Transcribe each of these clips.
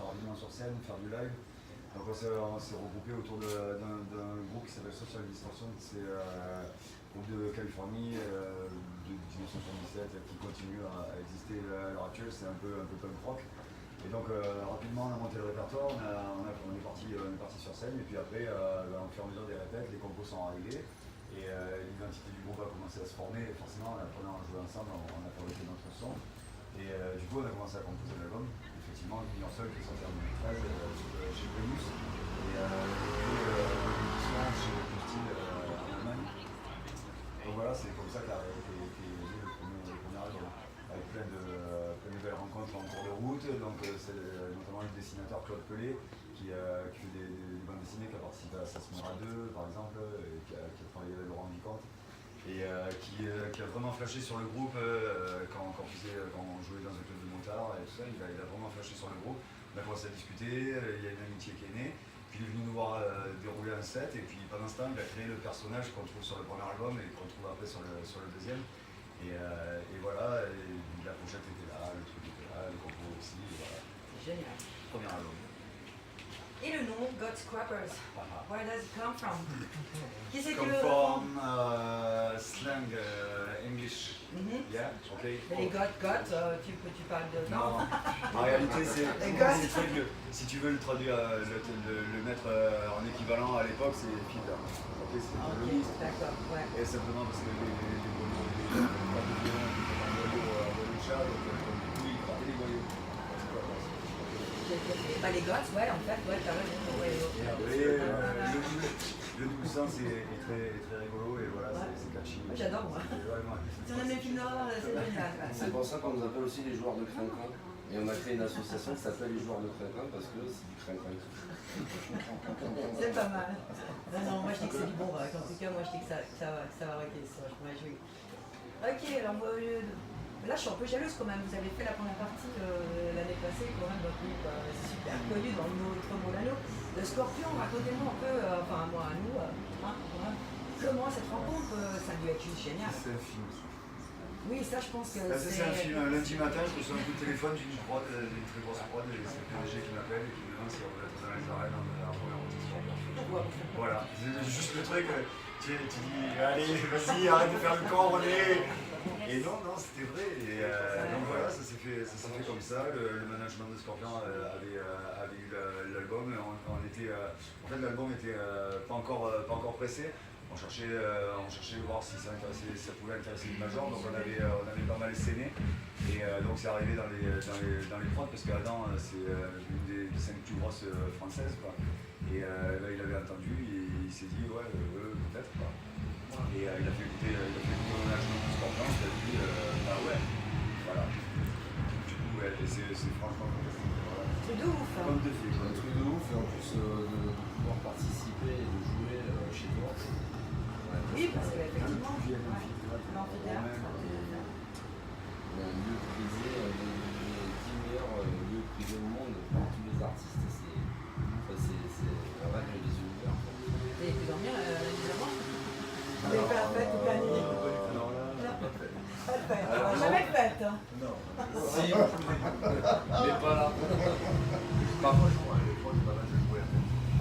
rapidement sur scène, faire du live. Donc on s'est regroupé autour d'un groupe qui s'appelle Social Distortion, c'est un groupe de Californie de 1977 qui continue à exister à l'heure actuelle, c'est un peu punk rock. Et donc rapidement on a monté le répertoire, on est parti sur scène et puis après au fur et à mesure des répètes, les compos sont arrivés et l'identité du groupe a commencé à se former et forcément la première à jouer ensemble on a fabriqué notre son et du coup on a commencé à composer l'album, effectivement Million Seul qui est sorti en 2013 chez Primus et l'édition chez Style en Allemagne. Donc voilà, c'est comme ça qu'a été élevé le premier album, avec plein de belles rencontres en cours de route. Donc c'est notamment le dessinateur Claude Pelé qui fait des bandes dessinées, qui a participé à Sasmora 2 par exemple, et qui a travaillé avec Laurent Vicomte, et qui a vraiment flashé sur le groupe quand on jouait dans un club de motards et tout ça, il a vraiment flashé sur le groupe. On a commencé à discuter, il y a une amitié qui est née. Puis il est venu nous voir dérouler un set et puis pendant ce temps il a créé le personnage qu'on trouve sur le premier album et qu'on trouve après sur le deuxième. Et voilà, et la pochette était là, le truc était là, le compo aussi, et voilà. C'est génial. Premier album. Et le nom, God Scrappers, where does it come from? Qui c'est qui Come le from slang English. Yeah, ok. Mais les God, tu parles de... Non, en réalité c'est des trucs que si tu veux le traduire, le mettre en équivalent à l'époque c'est fiddler. Ok, c'est Ok, d'accord, ouais. et simplement parce que les boyaux, les chats, donc du coup ils frappent les boyaux. Bah les Goths, ouais, en fait, ouais, t'as raison. Et le double sens est très rigolo et voilà, c'est catchy. J'adore moi. Si on aime les films d'horreur, c'est génial. C'est pour ça qu'on nous appelle aussi les joueurs de Crinquin. Et on a créé une association qui s'appelle les joueurs de Crinquin parce que c'est du Crinquin. C'est pas mal. Non, moi je dis que c'est du bon rock. En tout cas, moi je dis que ça va rocker, ça, je pourrais jouer. Ok, alors moi, là je suis un peu jalouse quand même. Vous avez fait la première partie l'année passée quand même, donc c'est super connu dans notre Molano. Le Scorpion, racontez-moi un peu, enfin moi à nous, comment cette rencontre, ça a dû être juste génial. C'est un film. Oui, ça je pense que c'est un film. Lundi matin, je reçois un coup de téléphone d'une très grosse prod, et c'est le PDG qui m'appelle et qui me demande si on veut être dans les arènes dans la première partie de Scorpion. Voilà, c'est juste le truc, tu dis allez, vas-y, arrête de faire le camp, René. Et non, c'était vrai. Et donc voilà, ça s'est fait comme ça. Le management de Scorpion avait eu l'album. En fait, l'album était pas encore pressé. On cherchait voir si ça pouvait intéresser une major, donc on avait pas mal esséné. Et donc c'est arrivé dans les prods parce qu'Adam c'est une des 5 plus grosses françaises, quoi. Et là il avait entendu et il s'est dit ouais peut-être quoi. Et il a fait écouter le management du Scorpion, il a dit bah ouais, voilà. Du coup ouais, c'est franchement fantastique. Voilà. C'est de ouf. Comme de fait. Un truc de ouf et en plus de pouvoir participer et de jouer chez toi. Oui, parce qu'effectivement, l'amphithéâtre. On a un lieu prisé, un des 10 meilleurs lieux prisés au monde par tous les artistes. C'est la vague des yeux ouverts. Et puis dormir, évidemment. On est pas fête toute la nuit. Pas de fête. Jamais de fête. Non. Si, mais pas là. Pas moi, je crois. Je crois que c'est pas mal de jouer.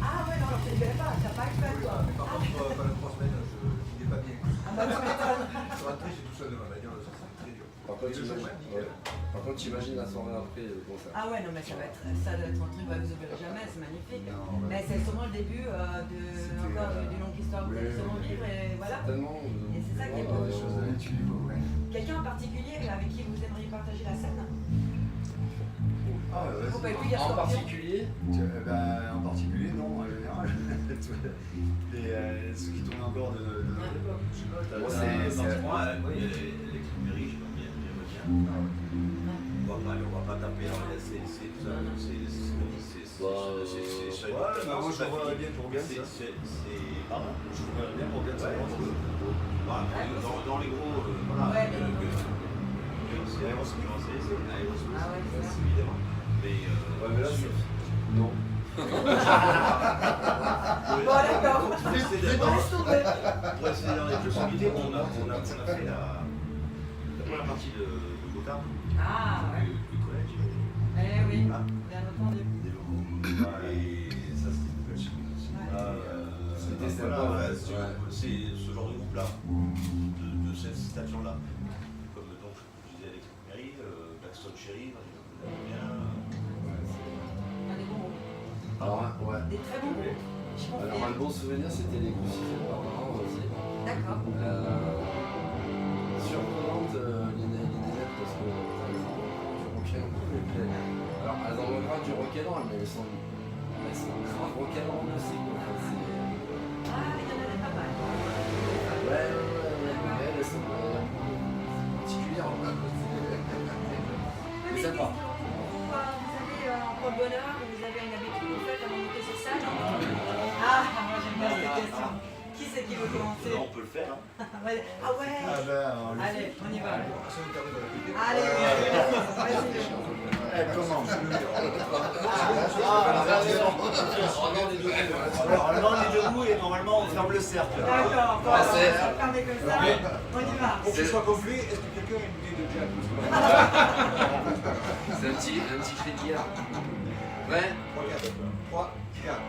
Ah ouais, non, alors tu ne connais pas, t'as pas de fête toi. Par contre, pendant 3 semaines, je n'ai pas bien. Ah bah tu m'étonnes. Je suis rentré, j'ai tout seul de ma bagnole, ça c'est très dur. Par contre, t'imagines la soirée après le concert. Ah ouais, non, mais ça doit être un truc, vous oublierez jamais, c'est magnifique. Mais c'est sûrement le début d'une longue histoire que vous allez sûrement vivre et voilà. Certainement. Et c'est ça qui est beau. Des choses à l'étude, ouais. Quelqu'un en particulier avec qui vous aimeriez partager la scène? Vous pouvez plus dire En Scorpion. particulier, En particulier, non, en général. Ceux qui tournent encore de l'époque, je sais pas. Moi, Moi, il y a l'ex-Méry, j'aime bien. On va pas taper dans les SCC, tout ça. C'est Ouais, bah moi je le vois bien pour Gans. Pardon? Je le vois bien pour Gans. Dans les gros, voilà. Ouais, mais C'est Aerosmith, Ah ouais, c'est ça. évidemment. Mais mais là, non. Bon, d'accord. Pour rester Laisse tomber. dans les possibilités, on a fait la première partie de Gotham, Ah ouais. du collège. Eh oui, Ah. bien entendu. Des jours des très bons groupes. Je Alors, un confirme. bon souvenir, c'était les Crucifix Barbara aussi. D'accord. Surprenante les nénettes parce que elles en ont du rock'n'roll. Alors, elles en ont pas du rock'n'roll, mais elles sont grave rock'n'roll aussi. Quoi. Ah, il y en avait pas mal. Ouais, elles sont particulières. Mais sympa. vous avez un porte-bonheur, vous avez une habitude que vous faites avant de monter sur scène? Ah, moi j'aime bien cette question. Qui c'est qui veut commencer? On peut le faire. Hein. Ah ouais. Ah ben, on le Allez, on y va. fait. Allez, vas-y. Elle commence. Normalement, on est debout et normalement, on ferme le cercle. D'accord, voilà, on va fermer comme ça. On y va. Pour que ce soit complet, est-ce que quelqu'un a une idée de Jack? C'est un petit cri de guerre. Ouais. 3, 4.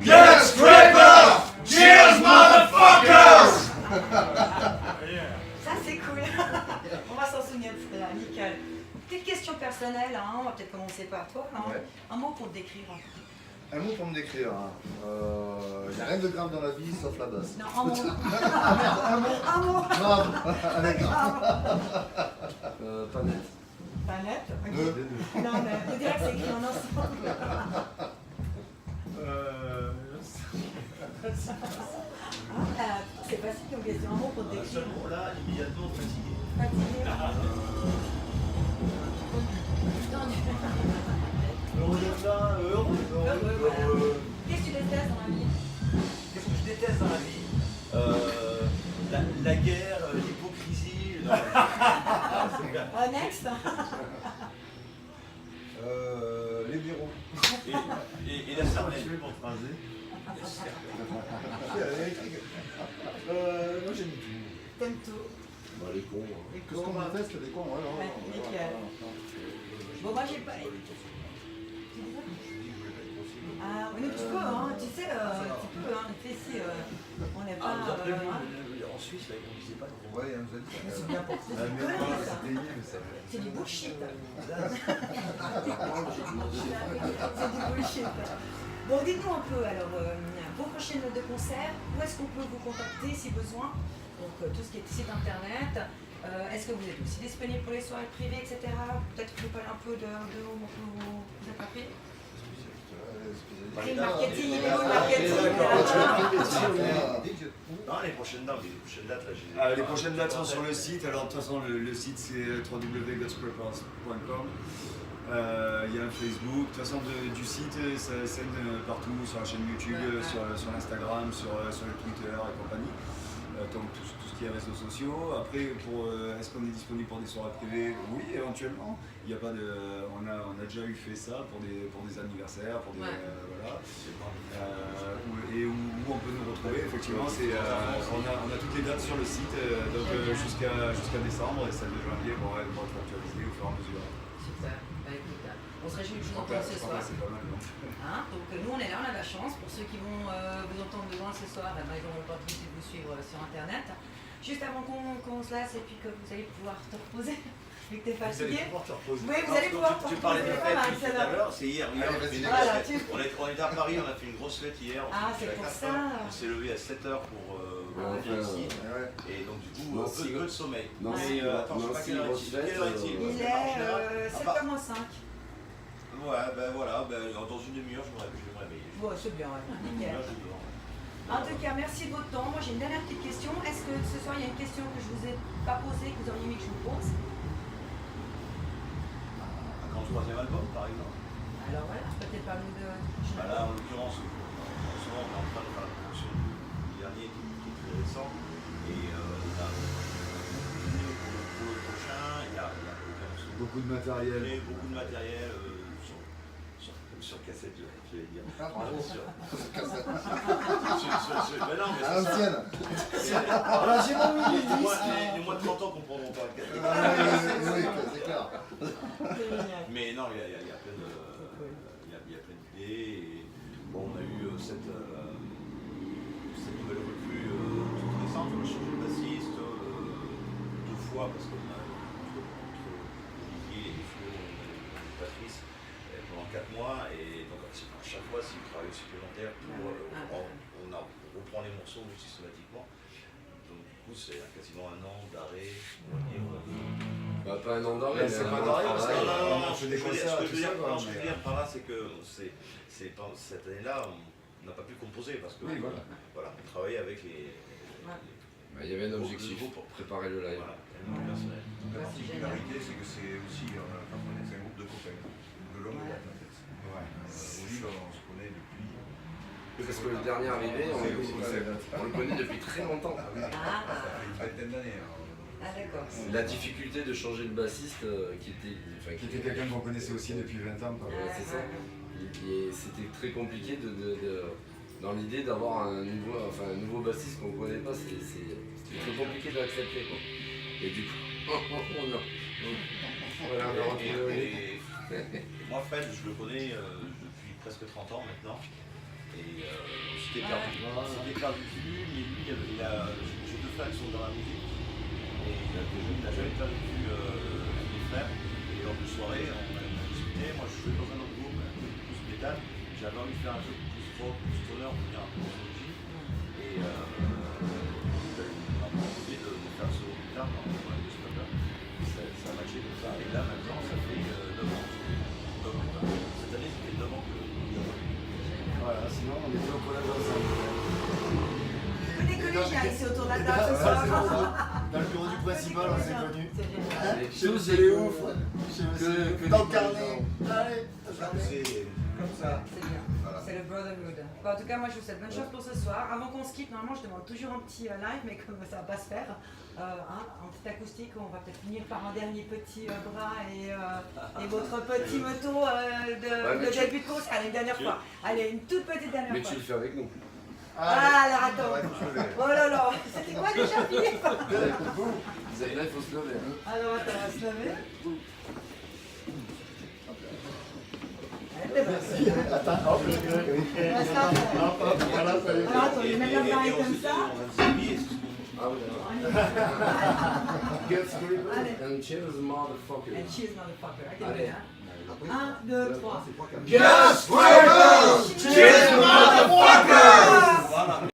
Get Scraper! Cheers, motherfuckers! Ça c'est cool. On va s'en souvenir de cela, nickel. Petite question personnelle, hein. On va peut-être commencer par toi. Hein. Ouais. Un mot pour te décrire. Un mot pour me décrire. Il n'y a rien de grave dans la vie sauf la basse. Non, un mot. Un mot. Un mot. Grave. Avec Pas net. Pas net. Ok. Non, mais on dirait que c'est écrit en ensemble. Ah, c'est facile comme question. Un mot pour te Ce décrire. mot-là, immédiatement fatigué. Fatigué. Heureux d'être là, heureux. Heureux, voilà. Qu'est-ce que tu détestes dans la vie? Qu'est-ce que je déteste dans la vie la guerre, l'hypocrisie. Non. Next. les bureaux. Et la cervelle. pour tracer. Moi j'aime tout. T'aimes tout. Bah, les cons. Les Tout ce qu'on cons. déteste, les cons, ouais. Ouais, nickel. Bon, moi j'ai pas. Ah, mais tu peux, hein, tu sais, tu peux, hein, tu sais, si on n'est pas. Ah, vous avez hein. vu en Suisse, là, ils ne disaient pas trop. Ouais, il nous a dit ça. C'est bien pour c'est Ah, une mais connerie, non, ça. c'est débile, ça. C'est du bullshit. C'est du bullshit. Bon, dites-nous un peu alors, vos prochaines notes de concert, où est-ce qu'on peut vous contacter si besoin? Donc tout ce qui est site internet. Est-ce que vous êtes aussi disponible pour les soirées privées, etc. Peut-être que vous parlez un peu de vos appels. Marketing, Non, les prochaines dates, là, j'ai. Les prochaines dates sont sur le site. Alors, de toute façon, le site c'est www.godscrapers.com. Il y a un Facebook. De toute façon, du site, ça scène partout, sur la chaîne YouTube, sur l'Instagram, sur le Twitter et compagnie. Donc, tout ce qui est réseaux sociaux. Après, est-ce qu'on est disponible pour des soirées privées? Oui, éventuellement. Il y a pas de, on a déjà fait ça pour des anniversaires, pour des voilà. Et où on peut nous retrouver. Effectivement, on a toutes les dates sur le site, donc jusqu'à décembre, et celle de janvier vont être actualisées au fur et à mesure. Super. Bah écoute, on se réjouit de vous entendre ce soir. C'est pas mal, non? Hein, donc nous on est là, on a de la chance. Pour ceux qui vont vous entendre de loin ce soir, ils auront l'opportunité de vous suivre sur internet. Juste avant qu'on se lasse et puis que vous allez pouvoir te reposer, vu que t'es fatigué. Oui, vous allez pouvoir te Tu reposer. parlais de pas fête mal, tout c'est à là. l'heure, c'est hier. Hier, on a fait une Voilà, grosse fête. On était à Paris, on a fait une grosse fête hier. Ah, c'est pour ça. On s'est levé à 7h pour venir ici. Et donc, du coup, peu de sommeil. Non, Mais attends, je sais pas quelle heure est-il. Il est 7h-5. Ouais, ben voilà, dans une demi-heure, je vais me réveiller. Bon, c'est bien, ouais. Nickel. Là, je dors. En tout cas, merci de votre temps. Moi, j'ai une dernière petite question. Est-ce que ce soir, il y a une question que je vous ai pas posée, que vous auriez aimé que je vous pose? Un grand troisième album, par exemple. Alors voilà, peut-être pas nous de. Là, en l'occurrence, en ce moment, on est en train de faire la promotion du dernier qui est très récent. Et là, pour le prochain, il y a Beaucoup de matériel. beaucoup de matériel sur cassette, je vais dire. Ah, bravo. Mais non, mais À c'est ça. l'ancienne. Voilà, j'ai mon mini Les moins de 30 ans comprendront pas le cassette. Oui, c'est clair. Mais non, il y a plein d'idées. Et bon, on a eu cette nouvelle recrue toute récente. On a changé de bassiste 2 fois parce qu'on a entre Olivier et Flo, Patrice, pendant 4 mois et donc à chaque fois c'est du travail supplémentaire pour on reprend les morceaux systématiquement. Donc du coup c'est quasiment un an d'arrêt. Bah, pas un an d'arrêt, mais c'est un pas an d'arrêt, de parce que travail. on fait des concerts, Ce que je tout ça, quoi, veux mais- dire par là, c'est que cette année-là, on n'a pas pu composer parce que Oui, voilà. voilà, on travaillait avec les Bah, il y avait un objectif, Le groupe. préparer le live. voilà, le personnel. La particularité, c'est que c'est aussi, c'est un groupe de copains, de longue date en fait. Olive, on se connaît depuis. Parce que le dernier arrivé, on le connaît depuis très longtemps. Ça fait une vingtaine d'années. Ah d'accord. La difficulté de changer le bassiste qui était. Enfin, Qui était quelqu'un qu'on connaissait aussi depuis 20 ans. Quoi. Ouais, c'est ça. Et c'était très compliqué dans l'idée d'avoir un nouveau bassiste qu'on ne connaît pas. C'était très compliqué d'accepter. Et du coup, on a retrouvé Olivier. Et moi, Fred, je le connais depuis presque 30 ans maintenant. Et on s'était perdu de vue, mais lui, j'ai deux frères qui sont dans la musique. Et il n'a jamais perdu de vue mes frères. Et lors de soirée, on a discuté. Moi, je suis dans un autre groupe, un peu plus métal. J'avais envie de faire un truc plus rock, plus stoner, pour venir un peu d'origine. Et il m'a proposé de faire ce guitare dans le stoner. Ça a matché comme ça. Et là, maintenant, ça fait 9 ans. Cette année, ça fait 9 ans que Voilà, sinon on était au collège ensemble. Que des collégiens ici autour de la table ce soir. Dans le bureau du principal, on s'est connus. C'est génial. Chez vous, c'est les ouf. Chez vous, dans le carnet. Allez, C'est comme ça. C'est bien. Voilà. C'est le brotherhood. Bon, en tout cas, moi je vous souhaite bonne chance pour ce soir. Avant qu'on se quitte, normalement je demande toujours un petit live, mais comme ça va pas se faire, en petite acoustique, on va peut-être finir par un dernier petit bras et votre petit moto de début de course. Allez, une dernière fois. Allez, une toute petite dernière Mais fois. tu le fais avec nous. Ah, alors attends. Ouais, je vais. Oh là là, c'était quoi déjà, Philippe? Là, il faut se lever. Alors attends, on va se lever. Merci. Attends, hop, voilà, ça y est. Alors attends, je vais mettre la barre comme ça. Ah oui, Allez. And cheers, motherfucker. And cheers, motherfucker. Ok, Allez. bien. 1, 2, 3. Yes, Cheers, motherfuckers!